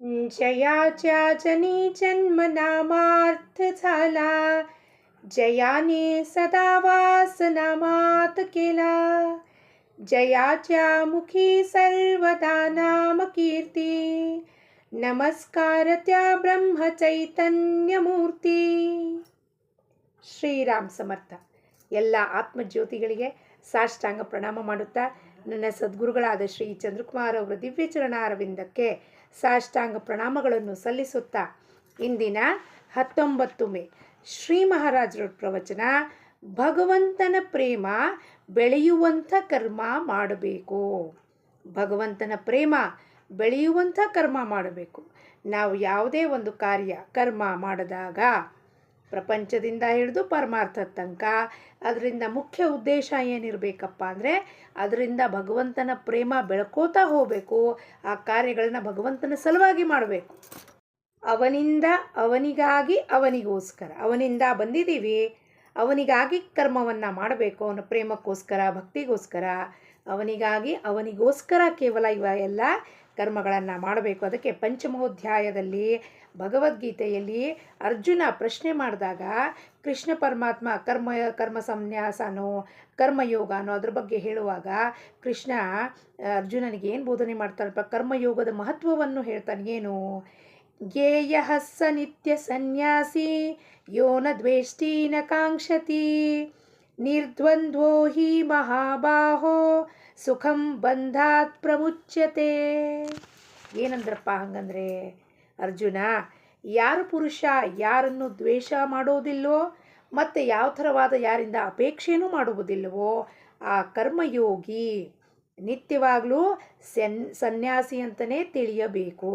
जयाच्या जनी जन्म नामार्थ झाला, जयाने सदा वास नामात केला. जयाच्या मुखी सर्वदा नाम कीर्ती, नमस्कार त्या ब्रह्म चैतन्य मूर्ती. ಶ್ರೀರಾಮ್ ಸಮರ್ಥ. ಎಲ್ಲ ಆತ್ಮಜ್ಯೋತಿಗಳಿಗೆ ಸಾಷ್ಟಾಂಗ ಪ್ರಣಾಮ ಮಾಡುತ್ತಾ ನನ್ನ ಸದ್ಗುರುಗಳಾದ ಶ್ರೀ ಚಂದ್ರಕುಮಾರ್ ಅವರ ದಿವ್ಯ ಚರಣಾರವಿಂದಕ್ಕೆ ಸಾಷ್ಟಾಂಗ ಪ್ರಣಾಮಗಳನ್ನು ಸಲ್ಲಿಸುತ್ತಾ ಇಂದಿನ 19 ಮೇ ಶ್ರೀ ಮಹಾರಾಜರ ಪ್ರವಚನ, ಭಗವಂತನ ಪ್ರೇಮ ಬೆಳೆಯುವಂಥ ಕರ್ಮ ಮಾಡಬೇಕು. ಭಗವಂತನ ಪ್ರೇಮ ಬೆಳೆಯುವಂಥ ಕರ್ಮ ಮಾಡಬೇಕು. ನಾವು ಯಾವುದೇ ಒಂದು ಕರ್ಮ ಮಾಡಿದಾಗ ಪ್ರಪಂಚದಿಂದ ಹಿಡಿದು ಪರಮಾರ್ಥದ ತನಕ ಅದರಿಂದ ಮುಖ್ಯ ಉದ್ದೇಶ ಏನಿರಬೇಕಪ್ಪ ಅಂದರೆ ಅದರಿಂದ ಭಗವಂತನ ಪ್ರೇಮ ಬೆಳ್ಕೋತಾ ಹೋಗಬೇಕು. ಆ ಕಾರ್ಯಗಳನ್ನ ಭಗವಂತನ ಸಲುವಾಗಿ ಮಾಡಬೇಕು. ಅವನಿಂದ ಅವನಿಗಾಗಿ ಅವನಿಗೋಸ್ಕರ, ಅವನಿಂದ ಬಂದಿದ್ದೀವಿ, ಅವನಿಗಾಗಿ ಕರ್ಮವನ್ನು ಮಾಡಬೇಕು. ಅವನ ಪ್ರೇಮಕ್ಕೋಸ್ಕರ, ಭಕ್ತಿಗೋಸ್ಕರ, ಅವನಿಗಾಗಿ ಅವನಿಗೋಸ್ಕರ ಕೇವಲ ಇವ ಎಲ್ಲ ಕರ್ಮಗಳನ್ನು ಮಾಡಬೇಕು. ಅದಕ್ಕೆ ಪಂಚಮೋಧ್ಯಾಯದಲ್ಲಿ ಭಗವದ್ಗೀತೆಯಲ್ಲಿ ಅರ್ಜುನ ಪ್ರಶ್ನೆ ಮಾಡಿದಾಗ ಕೃಷ್ಣ ಪರಮಾತ್ಮ ಕರ್ಮ ಸಂನ್ಯಾಸನೋ ಕರ್ಮಯೋಗನೋ ಅದ್ರ ಬಗ್ಗೆ ಹೇಳುವಾಗ ಕೃಷ್ಣ ಅರ್ಜುನನಿಗೆ ಏನು ಬೋಧನೆ ಮಾಡ್ತಾರಪ್ಪ, ಕರ್ಮಯೋಗದ ಮಹತ್ವವನ್ನು ಹೇಳ್ತಾನೆ. ಏನು? ಜ್ಞೇಯ ಸ ನಿತ್ಯ ಸನ್ಯಾಸಿ ಯೋ ನ ದ್ವೇಷ್ಟಿ ನ ಕಾಂಕ್ಷತಿ, ನಿರ್ದ್ವಂದ್ವೋ ಹಿ ಮಹಾಬಾಹೋ ಸುಖಂ ಬಂಧಾತ್ ಪ್ರಮುಚ್ಯತೆ. ಏನಂದ್ರಪ್ಪ ಹಂಗಂದ್ರೆ, ಅರ್ಜುನ, ಯಾರು ಪುರುಷ ಯಾರನ್ನು ದ್ವೇಷ ಮಾಡೋದಿಲ್ಲವೋ ಮತ್ತು ಯಾವ ಥರವಾದ ಯಾರಿಂದ ಅಪೇಕ್ಷೆನೂ ಮಾಡುವುದಿಲ್ಲವೋ ಆ ಕರ್ಮಯೋಗಿ ನಿತ್ಯವಾಗಲೂ ಸನ್ಯಾಸಿ ಅಂತಲೇ ತಿಳಿಯಬೇಕು.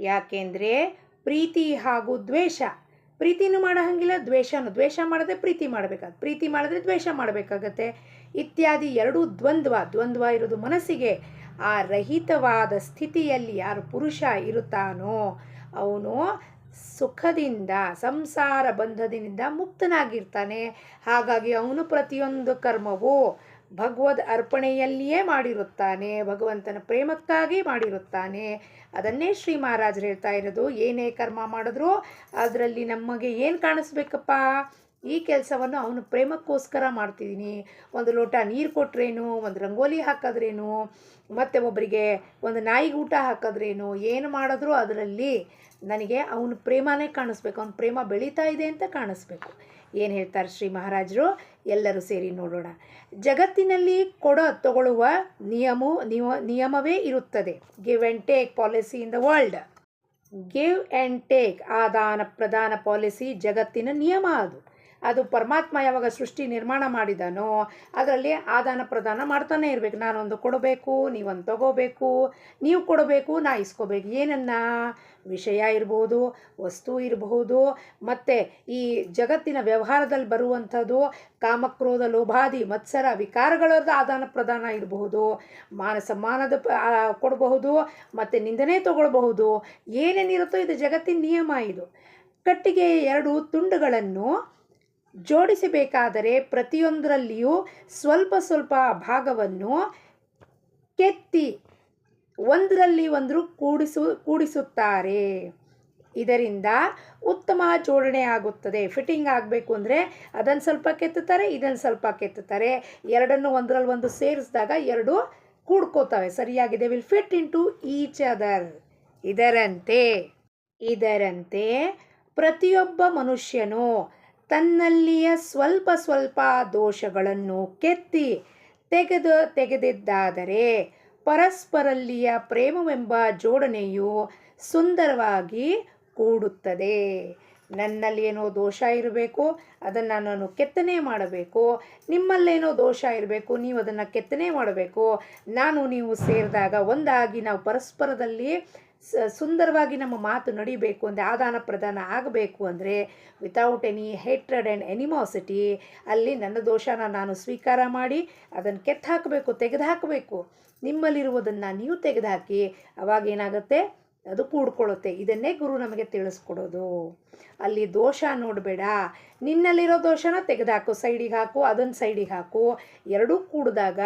ಯಾಕೆಂದರೆ ಪ್ರೀತಿ ಹಾಗೂ ದ್ವೇಷ, ಪ್ರೀತಿನೂ ಮಾಡೋ ಹಂಗಿಲ್ಲ, ದ್ವೇಷ ಮಾಡದೆ ಪ್ರೀತಿ ಮಾಡಬೇಕಾದ, ಪ್ರೀತಿ ಮಾಡಿದ್ರೆ ದ್ವೇಷ ಮಾಡಬೇಕಾಗತ್ತೆ ಇತ್ಯಾದಿ. ಎರಡೂ ದ್ವಂದ್ವ ಇರೋದು ಮನಸ್ಸಿಗೆ. ಆ ರಹಿತವಾದ ಸ್ಥಿತಿಯಲ್ಲಿ ಯಾರು ಪುರುಷ ಇರುತ್ತಾನೋ ಅವನು ಸುಖದಿಂದ, ಸಂಸಾರ ಬಂಧದಿಂದ ಮುಕ್ತನಾಗಿರ್ತಾನೆ. ಹಾಗಾಗಿ ಅವನು ಪ್ರತಿಯೊಂದು ಕರ್ಮವೂ ಭಗವದ್ ಅರ್ಪಣೆಯಲ್ಲಿಯೇ ಮಾಡಿರುತ್ತಾನೆ, ಭಗವಂತನ ಪ್ರೇಮಕ್ಕಾಗಿ ಮಾಡಿರುತ್ತಾನೆ. ಅದನ್ನೇ ಶ್ರೀ ಮಹಾರಾಜರು ಹೇಳ್ತಾ ಇರೋದು, ಏನೇ ಕರ್ಮ ಮಾಡಿದ್ರೂ ಅದರಲ್ಲಿ ನಮಗೆ ಏನು ಕಾಣಿಸ್ಬೇಕಪ್ಪ, ಈ ಕೆಲಸವನ್ನು ಅವನು ಪ್ರೇಮಕ್ಕೋಸ್ಕರ ಮಾಡ್ತಿದ್ದೀನಿ. ಒಂದು ಲೋಟ ನೀರು ಕೊಟ್ರೇನು, ಒಂದು ರಂಗೋಲಿ ಹಾಕಿದ್ರೇನು, ಮತ್ತು ಒಬ್ಬರಿಗೆ ಒಂದು ನಾಯಿಗೆ ಊಟ ಹಾಕಿದ್ರೇನು, ಏನು ಮಾಡಿದ್ರೂ ಅದರಲ್ಲಿ ನನಗೆ ಅವನ ಪ್ರೇಮನೇ ಕಾಣಿಸ್ಬೇಕು, ಅವನ ಪ್ರೇಮ ಬೆಳೀತಾ ಇದೆ ಅಂತ ಕಾಣಿಸ್ಬೇಕು. ಏನು ಹೇಳ್ತಾರೆ ಶ್ರೀ ಮಹಾರಾಜರು? ಎಲ್ಲರೂ ಸೇರಿ ನೋಡೋಣ. ಜಗತ್ತಿನಲ್ಲಿ ತಗೊಳ್ಳುವ ನಿಯಮವೇ ಇರುತ್ತದೆ. Give and take policy in the world. Give and take, ಆದಾನ ಪ್ರದಾನ ಪಾಲಿಸಿ ಜಗತ್ತಿನ ನಿಯಮ. ಅದು ಪರಮಾತ್ಮ ಯಾವಾಗ ಸೃಷ್ಟಿ ನಿರ್ಮಾಣ ಮಾಡಿದಾನೋ ಅದರಲ್ಲಿ ಆದಾನ ಪ್ರದಾನ ಮಾಡ್ತಾನೆ ಇರಬೇಕು. ನಾನೊಂದು ಕೊಡಬೇಕು, ನೀವೊಂದು ತಗೋಬೇಕು, ನೀವು ಕೊಡಬೇಕು, ನಾ ಇಸ್ಕೋಬೇಕು. ಏನನ್ನ? ವಿಷಯ ಇರಬಹುದು, ವಸ್ತು ಇರಬಹುದು, ಮತ್ತು ಈ ಜಗತ್ತಿನ ವ್ಯವಹಾರದಲ್ಲಿ ಬರುವಂಥದ್ದು ಕಾಮಕ್ರೋಧ ಲೋಭಾದಿ ಮತ್ಸರ ವಿಕಾರಗಳದ್ದು ಆದಾನ ಪ್ರದಾನ ಇರಬಹುದು. ಸಮ್ಮಾನದ ಕೊಡಬಹುದು, ಮತ್ತು ನಿಂದನೆ ತಗೊಳ್ಬಹುದು. ಏನೇನಿರುತ್ತೋ ಇದು ಜಗತ್ತಿನ ನಿಯಮ. ಇದು ಕಟ್ಟಿಗೆ 2 ತುಂಡುಗಳನ್ನು ಜೋಡಿಸಬೇಕಾದರೆ ಪ್ರತಿಯೊಂದರಲ್ಲಿಯೂ ಸ್ವಲ್ಪ ಸ್ವಲ್ಪ ಭಾಗವನ್ನು ಕೆತ್ತಿ ಒಂದರಲ್ಲಿ ಒಂದು ಕೂಡಿಸುತ್ತಾರೆ. ಇದರಿಂದ ಉತ್ತಮ ಜೋಡಣೆ ಆಗುತ್ತದೆ. ಫಿಟ್ಟಿಂಗ್ ಆಗಬೇಕು ಅಂದರೆ ಅದನ್ನು ಸ್ವಲ್ಪ ಕೆತ್ತುತ್ತಾರೆ, ಇದನ್ನು ಸ್ವಲ್ಪ ಕೆತ್ತುತ್ತಾರೆ. ಎರಡನ್ನು ಒಂದರಲ್ಲಿ ಒಂದು ಸೇರಿಸಿದಾಗ 2 ಕೂಡ್ಕೋತವೆ ಸರಿಯಾಗಿದೆ. Will fit into each other. ಇದರಂತೆ ಪ್ರತಿಯೊಬ್ಬ ಮನುಷ್ಯನು ತನ್ನಲ್ಲಿಯ ಸ್ವಲ್ಪ ದೋಷಗಳನ್ನು ಕೆತ್ತಿ ತೆಗೆದಿದ್ದಾದರೆ ಪರಸ್ಪರಲ್ಲಿಯ ಪ್ರೇಮವೆಂಬ ಜೋಡಣೆಯು ಸುಂದರವಾಗಿ ಕೂಡುತ್ತದೆ. ನನ್ನಲ್ಲಿ ಏನೋ ದೋಷ ಇರಬೇಕು, ಅದನ್ನು ನಾನು ಕೆತ್ತನೆ ಮಾಡಬೇಕು. ನಿಮ್ಮಲ್ಲೇನೋ ದೋಷ ಇರಬೇಕು, ನೀವು ಅದನ್ನು ಕೆತ್ತನೆ ಮಾಡಬೇಕು. ನೀವು ಸೇರಿದಾಗ ಒಂದಾಗಿ ನಾವು ಪರಸ್ಪರದಲ್ಲಿ ಸುಂದರವಾಗಿ ನಮ್ಮ ಮಾತು ನಡಿಬೇಕು ಅಂದರೆ, ಆದಾನ ಪ್ರದಾನ ಆಗಬೇಕು ಅಂದರೆ ವಿತೌಟ್ ಎನಿ ಹೇಟ್ರೆಡ್ ಆ್ಯಂಡ್ ಎನಿಮಾಸಿಟಿ, ಅಲ್ಲಿ ನನ್ನ ದೋಷನ ನಾನು ಸ್ವೀಕಾರ ಮಾಡಿ ಅದನ್ನು ಹಾಕಬೇಕು, ತೆಗೆದುಹಾಕಬೇಕು. ನಿಮ್ಮಲ್ಲಿರುವುದನ್ನು ನೀವು ತೆಗೆದುಹಾಕಿ, ಅವಾಗೇನಾಗುತ್ತೆ, ಅದು ಕೂಡ್ಕೊಳ್ಳುತ್ತೆ. ಇದನ್ನೇ ಗುರು ನಮಗೆ ತಿಳಿಸ್ಕೊಡೋದು. ಅಲ್ಲಿ ದೋಷ ನೋಡಬೇಡ, ನಿನ್ನಲ್ಲಿರೋ ದೋಷನ ತೆಗೆದುಹಾಕು, ಸೈಡಿಗೆ ಹಾಕು, ಅದನ್ನು ಸೈಡಿಗೆ ಹಾಕು. ಎರಡೂ ಕೂಡಿದಾಗ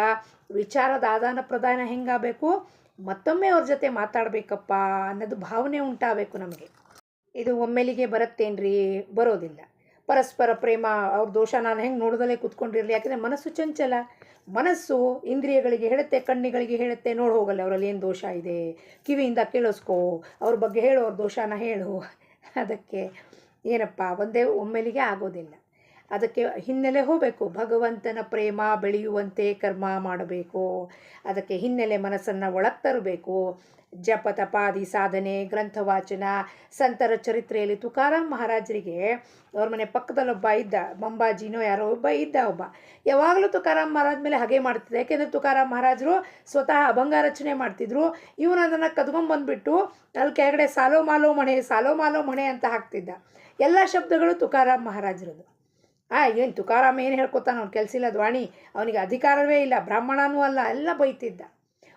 ವಿಚಾರದ ಆದಾನ ಪ್ರದಾನ ಹೆಂಗಾಗಬೇಕು? ಮತ್ತೊಮ್ಮೆ ಅವ್ರ ಜೊತೆ ಮಾತಾಡಬೇಕಪ್ಪ ಅನ್ನೋದು ಭಾವನೆ ಉಂಟಾಗಬೇಕು ನಮಗೆ. ಇದು ಒಮ್ಮೆಲಿಗೆ ಬರುತ್ತೇನ್ರಿ? ಬರೋದಿಲ್ಲ. ಪರಸ್ಪರ ಪ್ರೇಮ, ಅವ್ರ ದೋಷ ನಾನು ಹೆಂಗೆ ನೋಡ್ದಲ್ಲೇ ಕೂತ್ಕೊಂಡಿರಲಿ, ಯಾಕೆಂದರೆ ಮನಸ್ಸು ಚಂಚಲ. ಮನಸ್ಸು ಇಂದ್ರಿಯಗಳಿಗೆ ಹೇಳುತ್ತೆ, ಕಣ್ಣಿಗಳಿಗೆ ಹೇಳುತ್ತೆ, ನೋಡಿ ಹೋಗಲ್ಲ ಅವರಲ್ಲಿ ಏನು ದೋಷ ಇದೆ, ಕಿವಿಯಿಂದ ಕೇಳಿಸ್ಕೋ, ಅವ್ರ ಬಗ್ಗೆ ಹೇಳು, ಅವ್ರ ದೋಷನ ಹೇಳು. ಅದಕ್ಕೆ ಏನಪ್ಪ, ಒಂದೇ ಒಮ್ಮೆಲಿಗೆ ಆಗೋದಿಲ್ಲ. ಅದಕ್ಕೆ ಹಿನ್ನೆಲೆ ಹೋಗಬೇಕು. ಭಗವಂತನ ಪ್ರೇಮ ಬೆಳೆಯುವಂತೆ ಕರ್ಮ ಮಾಡಬೇಕು. ಅದಕ್ಕೆ ಹಿನ್ನೆಲೆ ಮನಸ್ಸನ್ನು ಒಳಗೆ ತರಬೇಕು. ಜಪ ತಪಾದಿ ಸಾಧನೆ, ಗ್ರಂಥ ವಾಚನ, ಸಂತರ ಚರಿತ್ರೆಯಲ್ಲಿ ತುಕಾರಾಮ್ ಮಹಾರಾಜರಿಗೆ ಅವ್ರ ಮನೆ ಪಕ್ಕದಲ್ಲೊಬ್ಬ ಇದ್ದ, ಮಂಬಾಜಿನೋ ಯಾರೋ ಒಬ್ಬ ಇದ್ದ. ಯಾವಾಗಲೂ ತುಕಾರಾಮ್ ಮಹಾರಾಜ್ ಮೇಲೆ ಹಾಗೆ ಮಾಡ್ತಿದ್ದೆ. ಯಾಕೆಂದರೆ ತುಕಾರಾಮ್ ಮಹಾರಾಜರು ಸ್ವತಃ ಅಭಂಗ ರಚನೆ ಮಾಡ್ತಿದ್ರು. ಇವನು ಅದನ್ನು ಕದ್ಕೊಂಬಂದ್ಬಿಟ್ಟು ಅಲ್ಲಿ ಕೆಳಗಡೆ ಸಾಲೋ ಮಾಲೋ ಮಣೆ ಅಂತ ಹಾಕ್ತಿದ್ದ. ಎಲ್ಲ ಶಬ್ದಗಳು ತುಕಾರಾಮ್ ಮಹಾರಾಜರದು. ಏನು ತುಕಾರಾಮ್ ಏನು ಹೇಳ್ಕೊತಾನ, ಅವ್ನು ಕೆಲಸ ಇಲ್ಲ ದ್ವಾಣಿ, ಅವನಿಗೆ ಅಧಿಕಾರವೇ ಇಲ್ಲ, ಬ್ರಾಹ್ಮಣನೂ ಅಲ್ಲ, ಎಲ್ಲ ಬೈತಿದ್ದ.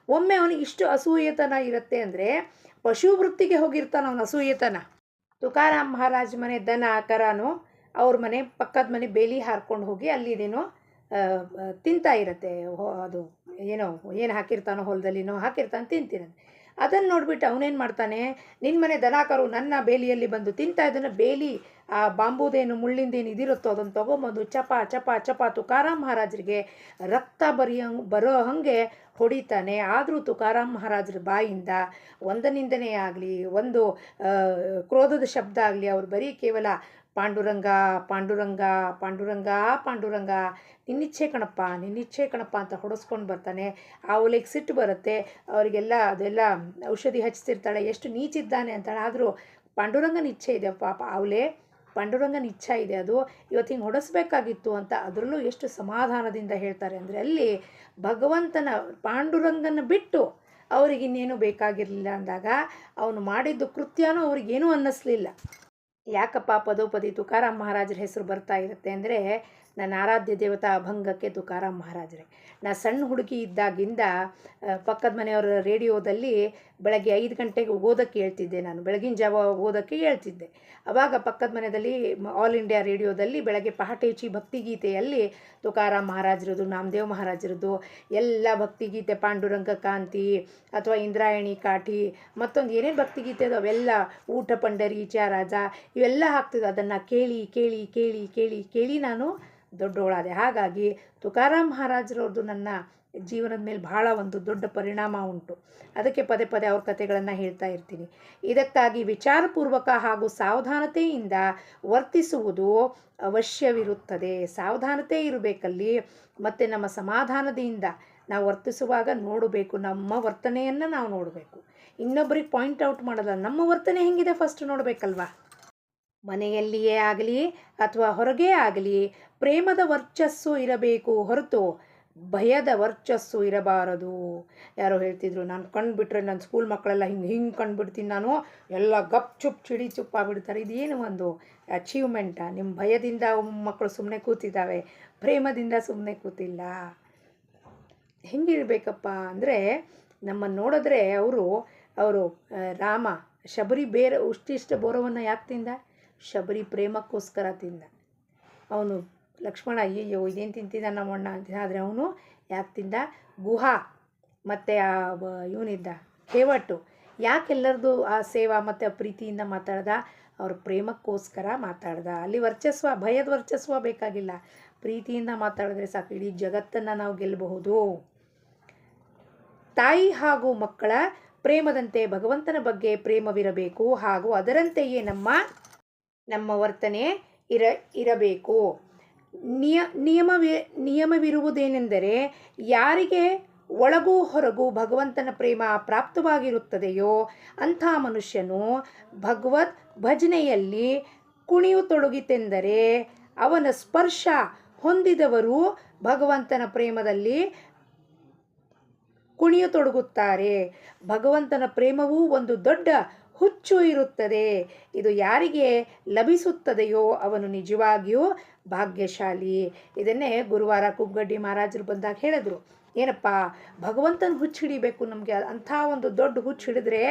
ಒಮ್ಮೆ ಅವನಿಗೆ ಇಷ್ಟು ಅಸೂಯೆತನ ಇರುತ್ತೆ ಅಂದರೆ ಪಶು ವೃತ್ತಿಗೆ ಹೋಗಿರ್ತಾನೆ ಅವನು ಅಸೂಯೆತನ. ತುಕಾರಾಮ್ ಮಹಾರಾಜ್ ಮನೆ ದನ ಕರಾನು ಅವ್ರ ಮನೆ ಪಕ್ಕದ ಮನೆ ಬೇಲಿ ಹಾರ್ಕೊಂಡು ಹೋಗಿ ಅಲ್ಲಿದೇನೋ ತಿಂತಾ ಇರುತ್ತೆ. ಅದು ಏನು ಹಾಕಿರ್ತಾನೋ ಹೊಲದಲ್ಲಿನೋ ಹಾಕಿರ್ತಾನೆ, ತಿಂತಿರೋದು. ಅದನ್ನು ನೋಡಿಬಿಟ್ಟು ಅವನೇನು ಮಾಡ್ತಾನೆ, ನಿನ್ನ ಮನೆ ದನ ಕರು ನನ್ನ ಬೇಲಿಯಲ್ಲಿ ಬಂದು ತಿಂತಾ ಇದನ್ನು, ಬೇಲಿ ಆ ಬಾಂಬುದೇನು ಮುಳ್ಳಿಂದೇನು ಇದಿರುತ್ತೋ ಅದನ್ನು ತೊಗೊಂಬಂದು ಚಪ ಚಪ ಚಪ ತುಕಾರಾಮ್ ಮಹಾರಾಜರಿಗೆ ರಕ್ತ ಬರೋ ಹಾಗೆ ಹೊಡಿತಾನೆ. ಆದರೂ ತುಕಾರಾಮ್ ಮಹಾರಾಜರ ಬಾಯಿಂದ ಒಂದು ನಿಂದನೆ ಆಗಲಿ, ಒಂದು ಕ್ರೋಧದ ಶಬ್ದ ಆಗಲಿ, ಅವ್ರು ಬರೀ ಕೇವಲ ಪಾಂಡುರಂಗ ಪಾಂಡುರಂಗ ಪಾಂಡುರಂಗ ಪಾಂಡುರಂಗ, ನಿನ್ನಿಚ್ಛೆ ಕಣಪ್ಪ ಅಂತ ಹೊಡೆಸ್ಕೊಂಡು ಬರ್ತಾನೆ. ಆ ಒಲೆಗೆ ಸಿಟ್ಟು ಬರುತ್ತೆ ಅವರಿಗೆಲ್ಲ. ಅದೆಲ್ಲ ಔಷಧಿ ಹಚ್ತಿರ್ತಾಳೆ, ಎಷ್ಟು ನೀಚಿದ್ದಾನೆ ಅಂತಾಳೆ. ಆದರೂ ಪಾಂಡುರಂಗನ ಇಚ್ಛೆ ಇದೆ ಪಾಪ, ಅವಲೇ ಪಾಂಡುರಂಗನ ಇಚ್ಛೆ ಇದೆ, ಅದು ಇವತ್ತು ಹಿಂಗೆ ಹೊಡೆಸ್ಬೇಕಾಗಿತ್ತು ಅಂತ ಅದರಲ್ಲೂ ಎಷ್ಟು ಸಮಾಧಾನದಿಂದ ಹೇಳ್ತಾರೆ ಅಂದರೆ, ಅಲ್ಲಿ ಭಗವಂತನ ಪಾಂಡುರಂಗನ ಬಿಟ್ಟು ಅವರಿಗಿನ್ನೇನು ಬೇಕಾಗಿರಲಿಲ್ಲ ಅಂದಾಗ ಅವನು ಮಾಡಿದ್ದು ಕೃತ್ಯನೂ ಅವ್ರಿಗೇನೂ ಅನ್ನಿಸ್ಲಿಲ್ಲ. ಯಾಕಪ್ಪ ಪದೋಪದಿ ತುಕಾರಾಮ್ ಮಹಾರಾಜರ ಹೆಸರು ಬರ್ತಾ ಇರುತ್ತೆ ಅಂದರೆ, ನನ್ನ ಆರಾಧ್ಯ ದೇವತಾ ಅಭಂಗಕ್ಕೆ ತುಕಾರಾಮ್ ಮಹಾರಾಜರೇ. ನಾ ಸಣ್ಣ ಹುಡುಗಿ ಇದ್ದಾಗಿಂದ ಪಕ್ಕದ ಮನೆಯವರ ರೇಡಿಯೋದಲ್ಲಿ ಬೆಳಗ್ಗೆ 5 ಗಂಟೆಗೆ ಓದೋಕ್ಕೆ ಹೇಳ್ತಿದ್ದೆ ನಾನು, ಬೆಳಗಿನ ಜಾವ ಓದೋಕ್ಕೆ ಹೇಳ್ತಿದ್ದೆ. ಆವಾಗ ಪಕ್ಕದ ಮನೆಯಲ್ಲಿ ಆಲ್ ಇಂಡಿಯಾ ರೇಡಿಯೋದಲ್ಲಿ ಬೆಳಗ್ಗೆ ಪಹಟೇಚಿ ಭಕ್ತಿಗೀತೆಯಲ್ಲಿ ತುಕಾರಾಮ್ ಮಹಾರಾಜರದು, ನಾಮದೇವ್ ಮಹಾರಾಜರದು ಎಲ್ಲ ಭಕ್ತಿಗೀತೆ, ಪಾಂಡುರಂಗ ಕಾಂತಿ ಅಥವಾ ಇಂದ್ರಾಯಣಿ ಕಾಠಿ, ಮತ್ತೊಂದು ಏನೇನು ಭಕ್ತಿಗೀತೆ ಅದು ಅವೆಲ್ಲ, ಊಟ ಪಂಡರಿ ಚಾರಾಜ, ಇವೆಲ್ಲ ಹಾಕ್ತಿದ್ದೆ. ಅದನ್ನು ಕೇಳಿ ಕೇಳಿ ಕೇಳಿ ಕೇಳಿ ಕೇಳಿ ನಾನು ದೊಡ್ಡೋಳಾದೆ. ಹಾಗಾಗಿ ತುಕಾರಾಮ್ ಮಹಾರಾಜರವ್ರದ್ದು ನನ್ನ ಜೀವನದ ಮೇಲೆ ಬಹಳ ಒಂದು ದೊಡ್ಡ ಪರಿಣಾಮ ಉಂಟು. ಅದಕ್ಕೆ ಪದೇ ಪದೇ ಅವ್ರ ಕಥೆಗಳನ್ನು ಹೇಳ್ತಾ ಇರ್ತೀನಿ. ಇದಕ್ಕಾಗಿ ವಿಚಾರಪೂರ್ವಕ ಹಾಗೂ ಸಾವಧಾನತೆಯಿಂದ ವರ್ತಿಸುವುದು ಅವಶ್ಯವಿರುತ್ತದೆ. ಸಾವಧಾನತೆ ಇರಬೇಕಲ್ಲಿ. ಮತ್ತು ನಮ್ಮ ಸಮಾಧಾನದಿಂದ ನಾವು ವರ್ತಿಸುವಾಗ ನೋಡಬೇಕು, ನಮ್ಮ ವರ್ತನೆಯನ್ನು ನಾವು ನೋಡಬೇಕು. ಇನ್ನೊಬ್ಬರಿಗೆ ಪಾಯಿಂಟ್ ಔಟ್ ಮಾಡೋಲ್ಲ, ನಮ್ಮ ವರ್ತನೆ ಹೆಂಗಿದೆ ಫಸ್ಟ್ ನೋಡಬೇಕಲ್ವಾ. ಮನೆಯಲ್ಲಿಯೇ ಆಗಲಿ ಅಥವಾ ಹೊರಗೇ ಆಗಲಿ ಪ್ರೇಮದ ವರ್ಚಸ್ಸು ಇರಬೇಕು ಹೊರತು ಭಯದ ವರ್ಚಸ್ಸು ಇರಬಾರದು. ಯಾರೋ ಹೇಳ್ತಿದ್ರು, ನಾನು ಕಂಡುಬಿಟ್ರೆ ನನ್ನ ಸ್ಕೂಲ್ ಮಕ್ಕಳೆಲ್ಲ ಹಿಂಗೆ ಕಂಡುಬಿಡ್ತೀನಿ, ನಾನು ಎಲ್ಲ ಗಪ್ ಚುಪ್ ಚಿಡಿ ಚುಪ್ ಆಗಿಬಿಡ್ತಾರೆ. ಇದೇನು ಒಂದು ಅಚೀವ್ಮೆಂಟಾ? ನಿಮ್ಮ ಭಯದಿಂದ ಮಕ್ಕಳು ಸುಮ್ಮನೆ ಕೂತಿದ್ದಾವೆ, ಪ್ರೇಮದಿಂದ ಸುಮ್ಮನೆ ಕೂತಿಲ್ಲ. ಹೆಂಗಿರಬೇಕಪ್ಪ ಅಂದರೆ, ನಮ್ಮನ್ನು ನೋಡಿದ್ರೆ ಅವರು ರಾಮ ಶಬರಿ ಉಷ್ಟಿಷ್ಟ ಬೋರವನ್ನು ಯಾಕೆ ತಿಂದ? ಶಬರಿ ಪ್ರೇಮಕ್ಕೋಸ್ಕರ ತಿಂದ. ಅವನು ಲಕ್ಷ್ಮಣ ಅಯ್ಯಯ್ಯೋ ಇದೇನು ತಿಂತಿದ್ದ ನಮ್ಮಣ್ಣ ಅಂತ. ಆದರೆ ಅವನು ಯಾಕೆ ತಿಂದ? ಗುಹಾ ಮತ್ತು ಇವನಿದ್ದ ಕೇವಟ್ಟು ಯಾಕೆಲ್ಲರದು ಆ ಸೇವಾ ಮತ್ತು ಪ್ರೀತಿಯಿಂದ ಮಾತಾಡ್ದ? ಅವ್ರ ಪ್ರೇಮಕ್ಕೋಸ್ಕರ ಮಾತಾಡ್ದ. ಅಲ್ಲಿ ವರ್ಚಸ್ವ, ಭಯದ ವರ್ಚಸ್ವ ಬೇಕಾಗಿಲ್ಲ, ಪ್ರೀತಿಯಿಂದ ಮಾತಾಡಿದ್ರೆ ಸಾಕು, ಇಡೀ ಜಗತ್ತನ್ನು ನಾವು ಗೆಲ್ಲಬಹುದು. ತಾಯಿ ಹಾಗೂ ಮಕ್ಕಳ ಪ್ರೇಮದಂತೆ ಭಗವಂತನ ಬಗ್ಗೆ ಪ್ರೇಮವಿರಬೇಕು, ಹಾಗೂ ಅದರಂತೆಯೇ ನಮ್ಮ ವರ್ತನೆ ಇರಬೇಕು. ನಿಯಮವಿರುವುದೇನೆಂದರೆ, ಯಾರಿಗೆ ಒಳಗೂ ಹೊರಗೂ ಭಗವಂತನ ಪ್ರೇಮ ಪ್ರಾಪ್ತವಾಗಿರುತ್ತದೆಯೋ ಅಂಥ ಮನುಷ್ಯನು ಭಗವದ್ ಭಜನೆಯಲ್ಲಿ ಕುಣಿಯುತ್ತೊಡಗಿತೆಂದರೆ ಅವನ ಸ್ಪರ್ಶ ಹೊಂದಿದವರು ಭಗವಂತನ ಪ್ರೇಮದಲ್ಲಿ ಕುಣಿಯತೊಡಗುತ್ತಾರೆ. ಭಗವಂತನ ಪ್ರೇಮವೂ ಒಂದು ದೊಡ್ಡ ಹುಚ್ಚು ಇರುತ್ತದೆ. ಇದು ಯಾರಿಗೆ ಲಭಿಸುತ್ತದೆಯೋ ಅವನು ನಿಜವಾಗಿಯೂ ಭಾಗ್ಯಶಾಲಿ. ಇದನ್ನೇ ಗುರುವಾರ ಕುಗ್ಗಡ್ಡಿ ಮಹಾರಾಜರು ಬಂದಾಗ ಹೇಳಿದ್ರು. ಏನಪ್ಪ, ಭಗವಂತನ ಹುಚ್ಚು ಹಿಡಿಬೇಕು ನಮಗೆ. ಅಂಥ ಒಂದು ದೊಡ್ಡ ಹುಚ್ಚು ಹಿಡಿದ್ರೆ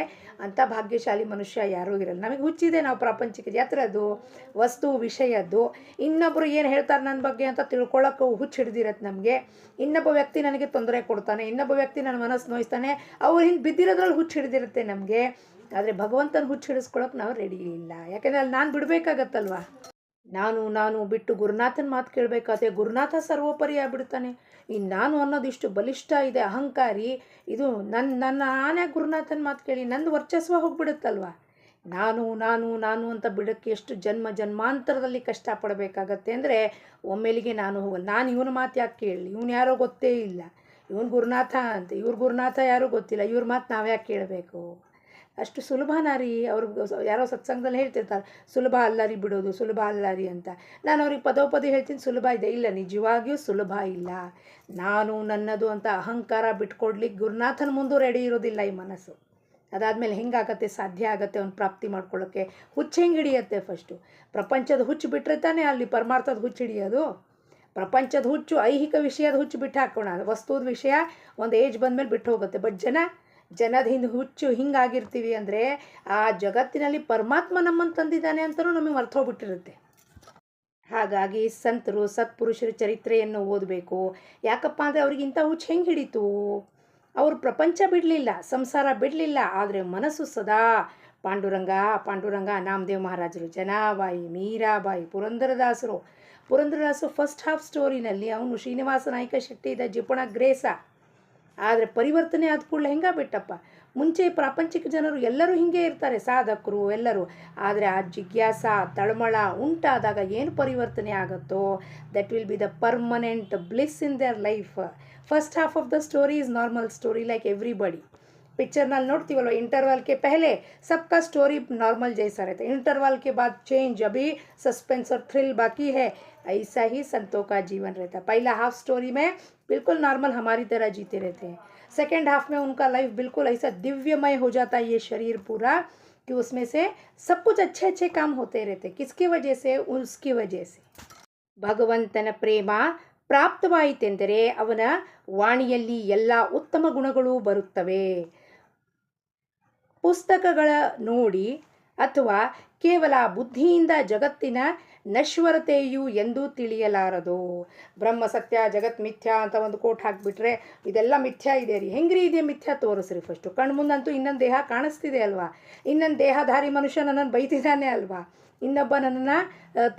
ಅಂಥ ಭಾಗ್ಯಶಾಲಿ ಮನುಷ್ಯ ಯಾರೂ ಇರಲ್ಲ. ನಮಗೆ ಹುಚ್ಚಿದೆ, ನಾವು ಪ್ರಾಪಂಚಿಕ ಯಾತ್ರದ್ದು ವಸ್ತು ವಿಷಯದ್ದು. ಇನ್ನೊಬ್ಬರು ಏನು ಹೇಳ್ತಾರೆ ನನ್ನ ಬಗ್ಗೆ ಅಂತ ತಿಳ್ಕೊಳ್ಳೋಕೆ ಹುಚ್ಚು ಹಿಡಿದಿರತ್ತೆ ನಮಗೆ. ಇನ್ನೊಬ್ಬ ವ್ಯಕ್ತಿ ನನಗೆ ತೊಂದರೆ ಕೊಡ್ತಾನೆ, ಇನ್ನೊಬ್ಬ ವ್ಯಕ್ತಿ ನನ್ನ ಮನಸ್ಸು ನೋಯಿಸ್ತಾನೆ, ಅವ್ರು ಹಿಂಗೆ ಬಿದ್ದಿರೋದ್ರಲ್ಲಿ ಹುಚ್ಚು ಹಿಡಿದಿರುತ್ತೆ ನಮಗೆ. ಆದರೆ ಭಗವಂತನ ಹುಚ್ಚು ಹಿಡಿಸ್ಕೊಳಕ್ಕೆ ನಾವು ರೆಡಿ ಇಲ್ಲ. ಯಾಕೆಂದರೆ ಅಲ್ಲಿ ನಾನು ಬಿಡಬೇಕಾಗತ್ತಲ್ವ. ನಾನು ಬಿಟ್ಟು ಗುರುನಾಥನ ಮಾತು ಕೇಳಬೇಕಾದ್ರೆ ಗುರುನಾಥ ಸರ್ವೋಪರಿ ಆಗ್ಬಿಡ್ತಾನೆ. ಇನ್ನು ನಾನು ಅನ್ನೋದಿಷ್ಟು ಬಲಿಷ್ಠ ಇದೆ, ಅಹಂಕಾರಿ. ಇದು ನಾನೇ ಗುರುನಾಥನ ಮಾತು ಕೇಳಿ ನಂದು ವರ್ಚಸ್ವ ಹೋಗ್ಬಿಡುತ್ತಲ್ವ. ನಾನು ಅಂತ ಬಿಡೋಕ್ಕೆ ಎಷ್ಟು ಜನ್ಮಾಂತರದಲ್ಲಿ ಕಷ್ಟಪಡಬೇಕಾಗತ್ತೆ ಅಂದರೆ ಒಮ್ಮೆಲಿಗೆ ನಾನು ಹೋಗಲ್ಲ. ನಾನು ಇವನ ಮಾತು ಯಾಕೆ ಕೇಳಲಿ? ಇವನು ಯಾರೋ ಗೊತ್ತೇ ಇಲ್ಲ, ಇವನು ಗುರುನಾಥ ಅಂತ, ಇವ್ರ ಗುರುನಾಥ ಯಾರೂ ಗೊತ್ತಿಲ್ಲ, ಇವ್ರ ಮಾತು ನಾವ್ಯಾಕೆ ಕೇಳಬೇಕು? ಅಷ್ಟು ಸುಲಭನಾ ರೀ? ಅವ್ರಿಗೆ ಯಾರೋ ಸತ್ಸಂಗದಲ್ಲಿ ಹೇಳ್ತಿರ್ತಾರೆ, ಸುಲಭ ಅಲ್ಲ ರೀ ಬಿಡೋದು, ಸುಲಭ ಅಲ್ಲ ರೀ ಅಂತ. ನಾನು ಅವ್ರಿಗೆ ಪದೇ ಹೇಳ್ತೀನಿ ಸುಲಭ ಇದೆ. ಇಲ್ಲ, ನಿಜವಾಗಿಯೂ ಸುಲಭ ಇಲ್ಲ. ನಾನು ನನ್ನದು ಅಂತ ಅಹಂಕಾರ ಬಿಟ್ಕೊಡ್ಲಿಕ್ಕೆ ಗುರುನಾಥನ ಮುಂದೂ ರೆಡಿ ಇರೋದಿಲ್ಲ ಈ ಮನಸ್ಸು. ಅದಾದಮೇಲೆ ಹೆಂಗಾಗತ್ತೆ ಸಾಧ್ಯ ಆಗುತ್ತೆ ಅವ್ನು ಪ್ರಾಪ್ತಿ ಮಾಡ್ಕೊಳ್ಳೋಕ್ಕೆ? ಹುಚ್ಚು ಹೆಂಗೆ ಹಿಡಿಯತ್ತೆ? ಫಸ್ಟು ಪ್ರಪಂಚದ ಹುಚ್ಚು ಬಿಟ್ಟರೆ ತಾನೇ ಅಲ್ಲಿ ಪರಮಾರ್ಥದ ಹುಚ್ಚು ಹಿಡಿಯೋದು. ಪ್ರಪಂಚದ ಹುಚ್ಚು, ಐಹಿಕ ವಿಷಯದ ಹುಚ್ಚು ಬಿಟ್ಟು ಹಾಕೋಣ. ವಸ್ತುದ ವಿಷಯ ಒಂದು ಏಜ್ ಬಂದಮೇಲೆ ಬಿಟ್ಟು ಹೋಗುತ್ತೆ. ಬಟ್ ಜನದ ಹಿಂದೆ ಹುಚ್ಚು ಹಿಂಗಾಗಿರ್ತೀವಿ ಅಂದರೆ ಆ ಜಗತ್ತಿನಲ್ಲಿ ಪರಮಾತ್ಮ ನಮ್ಮನ್ನು ತಂದಿದ್ದಾನೆ ಅಂತಲೂ ನಮಗೆ ಮರ್ತೋಗ್ಬಿಟ್ಟಿರುತ್ತೆ. ಹಾಗಾಗಿ ಸಂತರು ಸತ್ಪುರುಷರ ಚರಿತ್ರೆಯನ್ನು ಓದಬೇಕು. ಯಾಕಪ್ಪ ಅಂದರೆ ಅವ್ರಿಗೆ ಇಂಥ ಹುಚ್ಚು ಹೆಂಗೆ ಹಿಡಿತು? ಅವರು ಪ್ರಪಂಚ ಬಿಡಲಿಲ್ಲ, ಸಂಸಾರ ಬಿಡಲಿಲ್ಲ, ಆದರೆ ಮನಸ್ಸು ಸದಾ ಪಾಂಡುರಂಗ. ನಾಮದೇವ್ ಮಹಾರಾಜರು, ಜನಾಬಾಯಿ, ಮೀರಾಬಾಯಿ, ಪುರಂದರದಾಸರು ಫಸ್ಟ್ ಹಾಫ್ ಸ್ಟೋರಿನಲ್ಲಿ ಅವನು ಶ್ರೀನಿವಾಸ ನಾಯ್ಕ ಶೆಟ್ಟಿ ಇದ್ದ ಜಿಪುಣ ಗ್ರೇಸ. ಆದರೆ ಪರಿವರ್ತನೆ ಆದ ಕೂಡಲೇ ಹೆಂಗೆ ಬಿಟ್ಟಪ್ಪ? ಮುಂಚೆ ಪ್ರಾಪಂಚಿಕ ಜನರು ಎಲ್ಲರೂ ಹೀಗೆ ಇರ್ತಾರೆ, ಸಾಧಕರು ಎಲ್ಲರೂ. ಆದರೆ ಆ ಜಿಜ್ಞಾಸ ತಳಮಳ ಉಂಟಾದಾಗ ಏನು ಪರಿವರ್ತನೆ ಆಗುತ್ತೋ that will be the permanent bliss in their life. First half of the story is normal story like everybody. पिक्चरನಲ್ಲಿ ನೋಡ್ತೀವಲ್ವ, इंटरवल के पहले सबका स्टोरी नॉर्मल जैसा रहता है, इंटरवल के बाद चेंज, अभी सस्पेंस और थ्रिल बाकी है. ऐसा ही संतों का जीवन रहता है. पहला हाफ स्टोरी में बिल्कुल नॉर्मल हमारी तरह जीते रहते हैं. सेकेंड हाफ में उनका लाइफ बिल्कुल ऐसा दिव्यमय हो जाता है, ये शरीर पूरा, कि उसमें से सब कुछ अच्छे काम होते रहते. किसकी वजह से? उसकी वजह से. ಭಗವಂತನ ಪ್ರೇಮ ಪ್ರಾಪ್ತವಾಯಿತೆಂದರೆ ಅವನ ವಾಣಿಯಲ್ಲಿ ಎಲ್ಲ ಉತ್ತಮ ಗುಣಗಳು ಬರುತ್ತವೆ. ಪುಸ್ತಕಗಳ ನೋಡಿ ಅಥವಾ ಕೇವಲ ಬುದ್ಧಿಯಿಂದ ಜಗತ್ತಿನ ನಶ್ವರತೆಯು ಎಂದೂ ತಿಳಿಯಲಾರದು. ಬ್ರಹ್ಮ ಸತ್ಯ, ಜಗತ್ ಮಿಥ್ಯಾ ಅಂತ ಒಂದು ಕೋಟ್ ಹಾಕಿಬಿಟ್ರೆ ಇದೆಲ್ಲ ಮಿಥ್ಯಾ ಇದೆ ರೀ. ಹೆಂಗ್ರಿ ಇದೆ ಮಿಥ್ಯಾ? ತೋರಿಸ್ರಿ ಫಸ್ಟು. ಕಣ್ಮುಂದಂತೂ ಇನ್ನೊಂದು ದೇಹ ಕಾಣಿಸ್ತಿದೆ ಅಲ್ವಾ? ಇನ್ನೊಂದು ದೇಹಧಾರಿ ಮನುಷ್ಯ ನನ್ನನ್ನು ಬೈತಿದ್ದಾನೆ ಅಲ್ವಾ? ಇನ್ನೊಬ್ಬ ನನ್ನನ್ನು